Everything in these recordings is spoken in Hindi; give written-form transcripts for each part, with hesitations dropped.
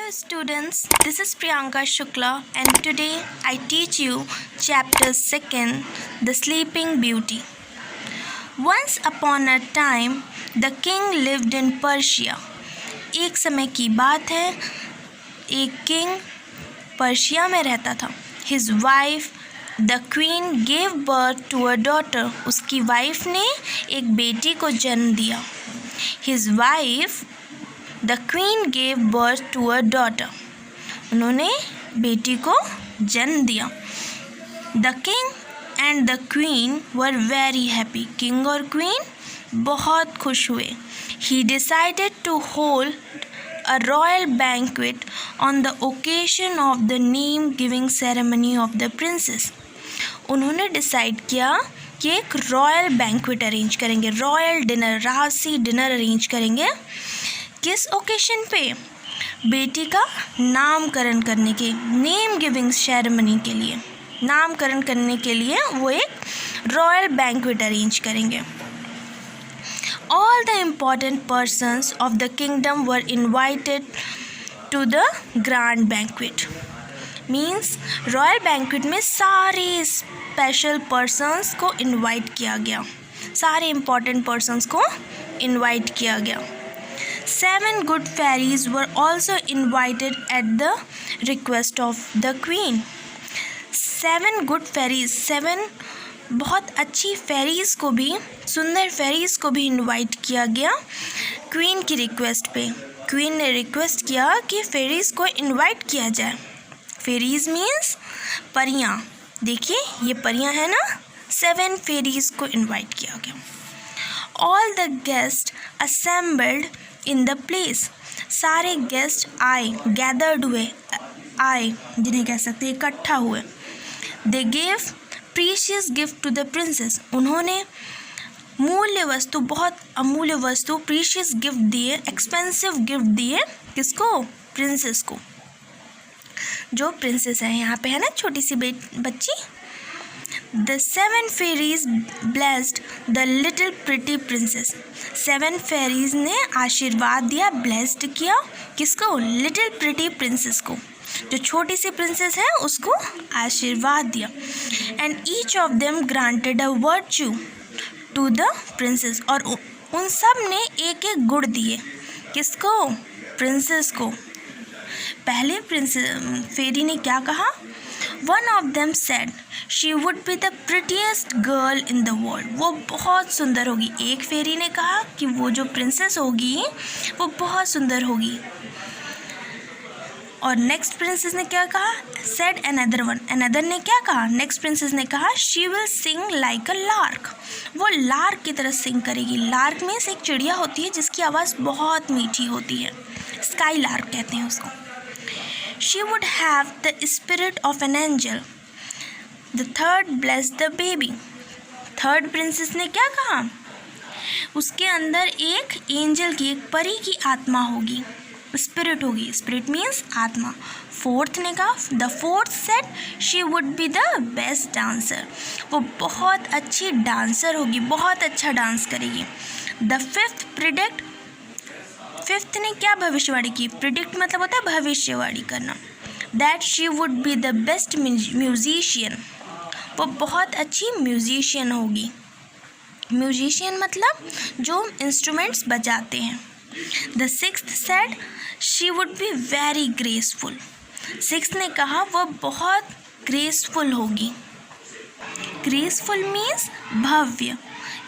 Hello students, this is Priyanka Shukla and today I teach you chapter 2, The Sleeping Beauty. Once upon a time, the king lived in Persia. एक समय की बात है, एक किंग पर्शिया में रहता था. His wife, the queen, gave birth to a daughter. उसकी वाइफ ने एक बेटी को जन्म दिया. His wife, the queen, gave birth to a daughter. उन्होंने बेटी को जन्म दिया. The king and the queen were very happy. King और queen बहुत खुश हुए. He decided to hold a royal banquet on the occasion of the name giving ceremony of the princess. उन्होंने डिसाइड किया कि एक रॉयल बैंक्वेट अरेंज करेंगे, रॉयल डिनर, राजसी डिनर अरेंज करेंगे. किस ओकेशन पे? बेटी का नामकरण करने के, नेम गिविंग सेरेमनी के लिए, नामकरण करने के लिए वो एक रॉयल बैंक्वेट अरेंज करेंगे. All the important persons of the kingdom were invited to the grand banquet. Means royal banquet में सारे स्पेशल पर्सन्स को इनवाइट किया गया, सारे इम्पॉर्टेंट पर्सन्स को इनवाइट किया गया. 7 good fairies were also invited at the request of the queen. 7 good fairies, 7 बहुत अच्छी फेरीज़ को भी, सुंदर फेरीज़ को भी इनवाइट किया गया क्वीन की रिक्वेस्ट पे. क्वीन ने रिक्वेस्ट किया कि फेरीज़ को इनवाइट किया जाए. फेरीज़ मीन्स परियां. देखिए ये परियां है ना. 7 फेरीज़ को इनवाइट किया गया. All the guests assembled in the place. सारे गेस्ट आए, गैदर्ड हुए, आए जिन्हें कह सकते हैं इकट्ठा हुए. They gave precious gift to the princess. उन्होंने मूल्य वस्तु, बहुत अमूल्य वस्तु, प्रीशियस गिफ्ट दिए, एक्सपेंसिव गिफ्ट दिए. किसको? प्रिंसेस को. जो प्रिंसेस है यहाँ पे है ना, छोटी सी बच्ची. The 7 fairies blessed the little pretty princess. 7 fairies ने आशीर्वाद दिया, ब्लेस्ड किया. किसको? लिटिल प्रिटी प्रिंसेस को, जो छोटी सी प्रिंसेस है उसको आशीर्वाद दिया. And each of them granted a virtue to the princess. और उन सब ने एक एक गुण दिए. किसको? प्रिंसेस को. पहले फेरी ने क्या कहा? One of them said she would be the prettiest girl in the world. वो बहुत सुंदर होगी. एक फेरी ने कहा कि वो जो प्रिंसेस होगी वो बहुत सुंदर होगी. और नेक्स्ट प्रिंसेस ने क्या कहा? Said another one. Another ने क्या कहा? नेक्स्ट प्रिंसेस ने कहा she will sing like a lark. वो लार्क की तरह सिंग करेगी. लार्क में से एक चिड़िया होती है जिसकी आवाज़ बहुत मीठी होती है, स्काई लार्क कहते हैं उसको. She would have the spirit of an angel. The third blessed the baby. Third princess ने क्या कहा? उसके अंदर एक एंजल की, एक परी की आत्मा होगी, स्पिरिट होगी. स्पिरिट मीन्स आत्मा. फोर्थ ने कहा, the fourth said she would be the best dancer. वो बहुत अच्छी डांसर होगी, बहुत अच्छा डांस करेगी. द फिफ्थ ने क्या भविष्यवाणी की? प्रिडिक्ट मतलब होता है भविष्यवाणी करना. That she would be the best musician. वो बहुत अच्छी म्यूजिशियन होगी. म्यूजिशियन मतलब जो इंस्ट्रूमेंट्स बजाते हैं. The sixth said she would be very graceful. Sixth ने कहा वो बहुत ग्रेसफुल होगी. ग्रेसफुल मीन्स भव्य,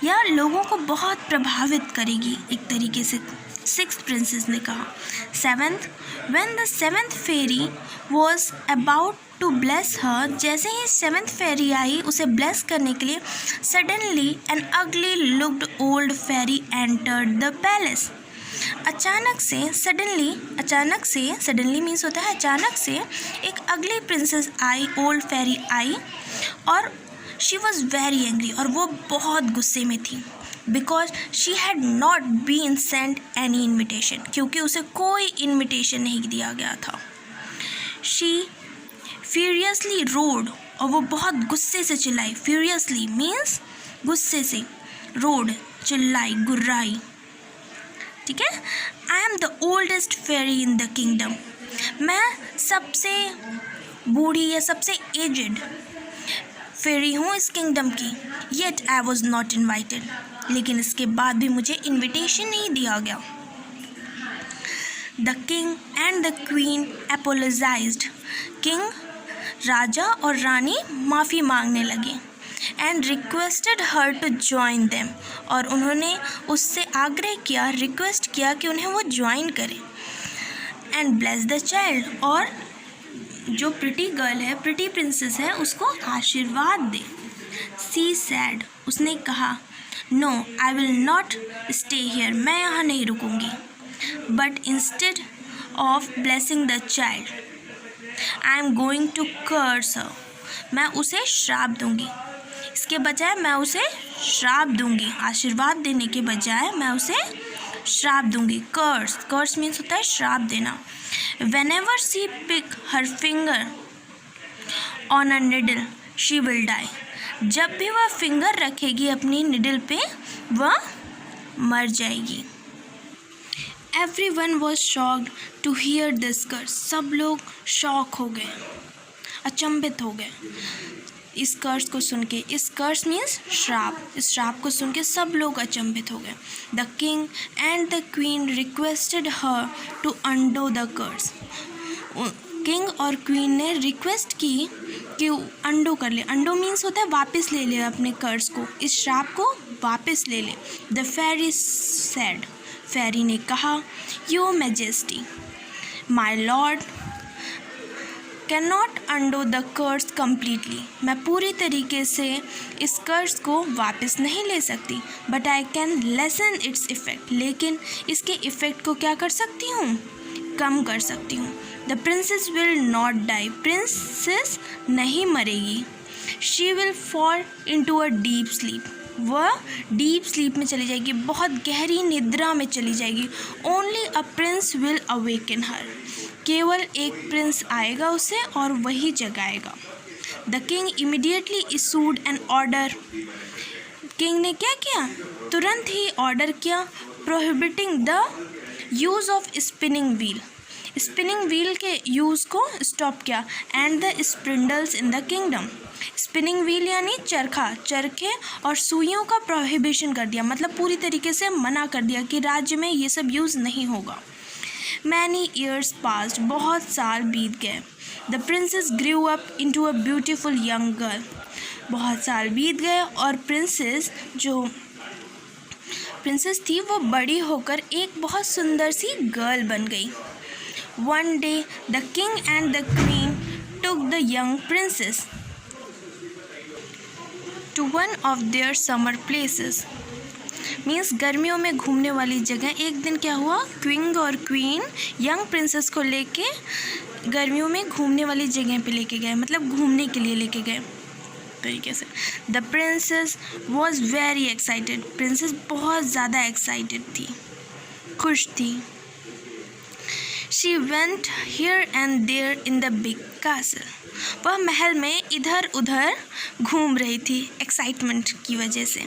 या लोगों को बहुत प्रभावित करेगी एक तरीके से. सिक्स्थ प्रिंसेस ने कहा. Seventh, when the 7th fairy was about to bless her, जैसे ही 7th फेरी आई उसे ब्लेस करने के लिए, suddenly an ugly looked old fairy entered the palace. अचानक से, सडनली मीन्स होता है अचानक से, एक अगली प्रिंसेस आई, ओल्ड फेरी आई, और शी वॉज वेरी एंग्री, और वो बहुत गुस्से में थी. Because she had not been sent any invitation, क्योंकि उसे कोई इन्विटेशन नहीं दिया गया था. शी फ्यूरियसली रोड, और वो बहुत गुस्से से चिल्लाई. फ्यूरियसली मीन्स गुस्से से, रोड चिल्लाई, गुर्राई. ठीक है. I am the oldest fairy in the kingdom. मैं सबसे बूढ़ी या सबसे एजड फेरी हूँ इस किंगडम की, yet I was not invited, लेकिन इसके बाद भी मुझे इन्विटेशन नहीं दिया गया। The king and the queen apologised, king राजा और रानी माफ़ी मांगने लगे, and requested her to join them, और उन्होंने उससे आग्रह किया, रिक्वेस्ट किया कि उन्हें वो ज्वाइन करें, एंड ब्लेस द चाइल्ड, और जो प्रिटी गर्ल है, प्रिटी प्रिंसेस है, उसको आशीर्वाद दे। सी सैड, उसने कहा, no I will not stay here, मैं यहाँ नहीं रुकूंगी, but instead of blessing the child I am going to curse her, मैं उसे श्राप दूंगी, इसके बजाय मैं उसे श्राप दूंगी, आशीर्वाद देने के बजाय मैं उसे श्राप दूंगी। कर्स मीन्स होता है श्राप देना। Whenever she pick her finger on a needle, she will die. जब भी वह फिंगर रखेगी अपनी निडल पे, वह मर जाएगी। Everyone was shocked to hear this curse. सब लोग शॉक हो गए, अचंभित हो गए इस कर्स को सुन के। इस कर्स मीन्स श्राप, इस श्राप को सुन के सब लोग अचंभित हो गए। The king and the queen requested her to undo the curse, king और क्वीन ने रिक्वेस्ट की कि अंडो कर ले। अंडो मीन्स होता है वापस ले ले अपने कर्स को, इस श्राप को वापस ले ले। द फेरी सेड, फेरी ने कहा, your majesty my lord can not undo the curse completely, मैं पूरी तरीके से इस कर्स को वापस नहीं ले सकती, but I can lesson it's effect, लेकिन इसके इफ़ेक्ट को क्या कर सकती हूँ, कम कर सकती हूँ। The princess will not die, princess नहीं मरेगी। She will fall into a deep sleep, वह डीप स्लीप में चली जाएगी, बहुत गहरी निद्रा में चली जाएगी। Only a prince will awaken her, केवल एक प्रिंस आएगा उसे और वही जगाएगा। The king immediately issued an order, king ने क्या किया, तुरंत ही ऑर्डर किया, prohibiting the use of spinning wheel, spinning wheel के यूज़ को स्टॉप किया, and the spindles in the kingdom, spinning wheel यानी चरखा, चरखे और सुइयों का प्रोहिबिशन कर दिया, मतलब पूरी तरीके से मना कर दिया कि राज्य में ये सब यूज़ नहीं होगा। Many years passed, बहुत साल बीत गए। The princess grew up into a beautiful young girl, बहुत साल बीत गए और प्रिंसेस थी वो बड़ी होकर एक बहुत सुंदर सी गर्ल बन गई। One day the king and the queen took the young princess to one of their summer places, means गर्मियों में घूमने वाली जगह। एक दिन क्या हुआ, किंग और क्वीन यंग प्रिंसेस को लेके गर्मियों में घूमने वाली जगह पे लेके गए, मतलब घूमने के लिए लेके गए तरीके से। The princess was very excited, princess बहुत ज़्यादा एक्साइटेड थी, खुश थी। She went here and there in the big castle, वह महल में इधर उधर घूम रही थी एक्साइटमेंट की वजह से।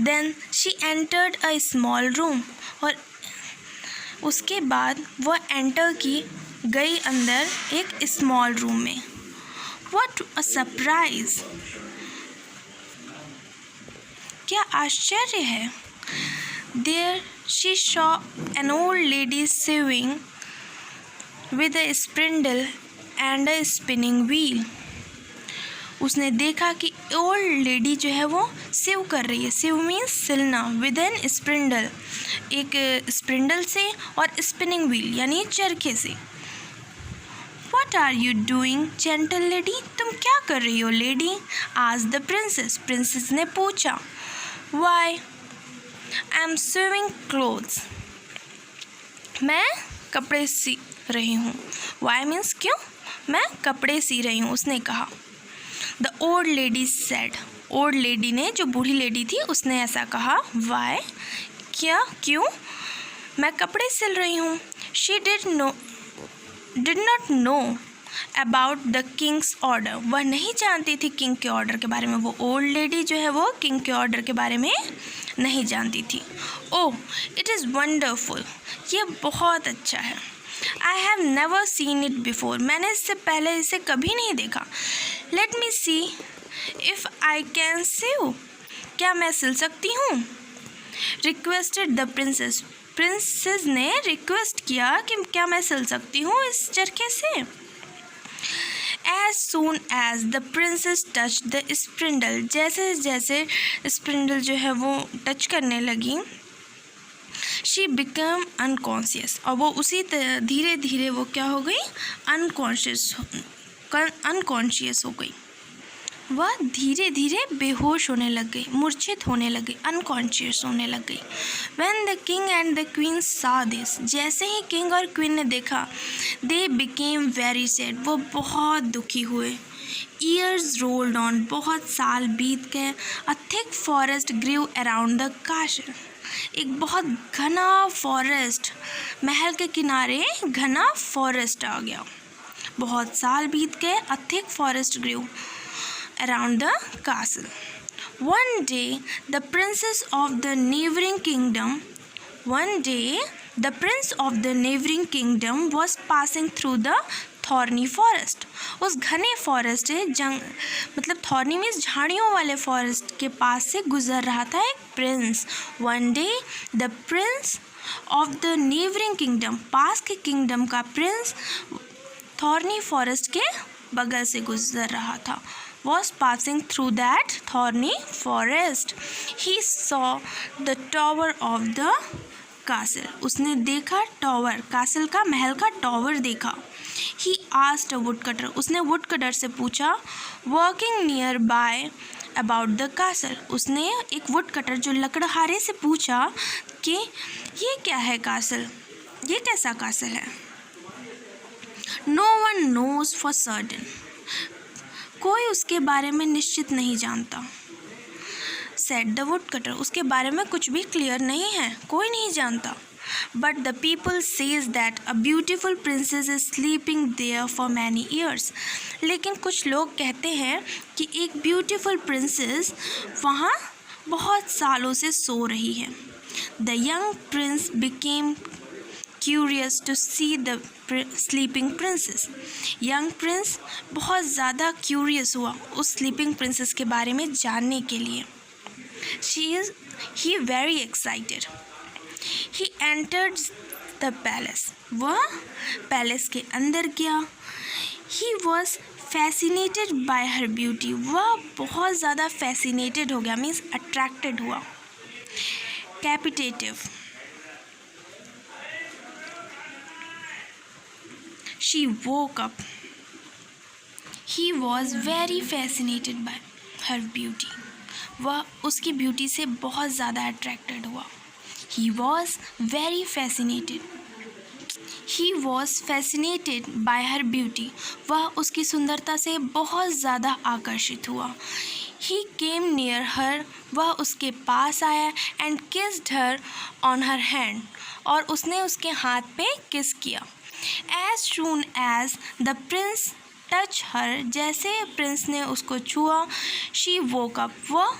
Then she entered a small room, और उसके बाद वह एंटर की गई अंदर एक स्मॉल रूम में। व्हाट अ सरप्राइज, क्या आश्चर्य है। There she saw an old lady sewing with a spindle and a spinning wheel, उसने देखा कि ओल्ड लेडी जो है वो सिव कर रही है, सिव मीन्स सिलना, विद एन स्प्रिंडल, एक स्प्रिंडल से, और स्पिनिंग व्हील यानी चरखे से। What are you doing gentle lady, तुम क्या कर रही हो लेडी, आज द प्रिंसेस, प्रिंसेस ने पूछा। Why I am sewing clothes, मैं कपड़े सी रही हूँ। वाई मीन्स क्यों, मैं कपड़े सी रही हूँ, उसने कहा। The old lady said, old lady ने, जो बूढ़ी लेडी थी, उसने ऐसा कहा। वाई, क्या, क्यों, मैं कपड़े सिल रही हूँ। She did not know about the Kings order, वह नहीं जानती थी किंग के ऑर्डर के बारे में। वो ओल्ड लेडी जो है वो किंग के ऑर्डर के बारे में नहीं जानती थी। ओह इट इज़ वंडरफुल, ये बहुत अच्छा है। I have never seen it before, मैंने इससे पहले इसे कभी नहीं देखा. Let me see if I can sew, क्या मैं सिल सकती हूँ. रिक्वेस्टेड द प्रिंसेस, प्रिंसेस ने रिक्वेस्ट किया कि क्या मैं सिल सकती हूँ इस चरखे से. As soon as the princess touched the spindle, जैसे जैसे स्पिंडल जो है वो टच करने लगी, she became unconscious, और वो उसी धीरे धीरे वो क्या हो गई, अनकॉन्शियस हो गई. वह धीरे धीरे बेहोश होने लग गई, मूर्छित होने लगी, अनकॉन्शियस होने लग गई. When the king and the queen saw this, जैसे ही किंग और क्वीन ने देखा, they became very sad, वो बहुत दुखी हुए. Years rolled on, बहुत साल बीत गए. A thick forest grew around the castle, एक बहुत घना फॉरेस्ट, महल के किनारे घना फॉरेस्ट आ गया. बहुत साल बीत गए. A thick forest grew around the castle. One day the prince of the neighboring kingdom was passing through the thorny forest. उस घने फॉरेस्ट मतलब थॉर्नी मीन्स झाड़ियों वाले फॉरेस्ट के पास से गुजर रहा था एक Prince. One day the prince of the neighboring kingdom, पास के किंगडम का प्रिंस थॉर्नी फॉरेस्ट के बगल से गुजर रहा था. Was passing through that thorny forest. He saw the tower of the castle. उसने देखा टॉवर, कासल का, महल का टॉवर देखा. He asked a woodcutter, उसने वुडकटर से पूछा, working nearby about the castle. उसने एक वुडकटर जो लकड़हारे से पूछा कि ये क्या है कासल, ये कैसा कासल है. No one knows for certain, कोई उसके बारे में निश्चित नहीं जानता. Said the woodcutter, उसके बारे में कुछ भी क्लियर नहीं है, कोई नहीं जानता. But the people says that a beautiful princess is sleeping there for many years. लेकिन कुछ लोग कहते हैं कि एक ब्यूटीफुल प्रिंसेस वहाँ बहुत सालों से सो रही है. The young prince became curious to see the sleeping princess. Young prince बहुत ज़्यादा curious हुआ उस sleeping princess के बारे में जानने के लिए. He very excited. He entered the palace. वह पैलेस के अंदर गया. He was fascinated by her beauty. वह बहुत ज़्यादा fascinated हो गया, means attracted हुआ. Captivative. She woke up. He was very fascinated by her beauty. वह उसकी ब्यूटी से बहुत ज़्यादा अट्रैक्टेड हुआ. He was very fascinated. He was fascinated by her beauty. वह उसकी सुंदरता से बहुत ज़्यादा आकर्षित हुआ. He came near her. वह उसके पास आया and kissed her on her hand. और उसने उसके हाथ पे किस किया. As soon as the prince touched her, जैसे प्रिंस ने उसको छुआ, she woke up. वह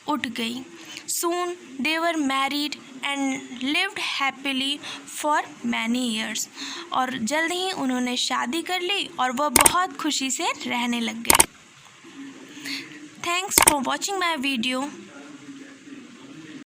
उठ गई. Soon they were married and lived happily for many years. और जल्द ही उन्होंने शादी कर ली और वह बहुत खुशी से रहने लग गए. Thanks for watching my video.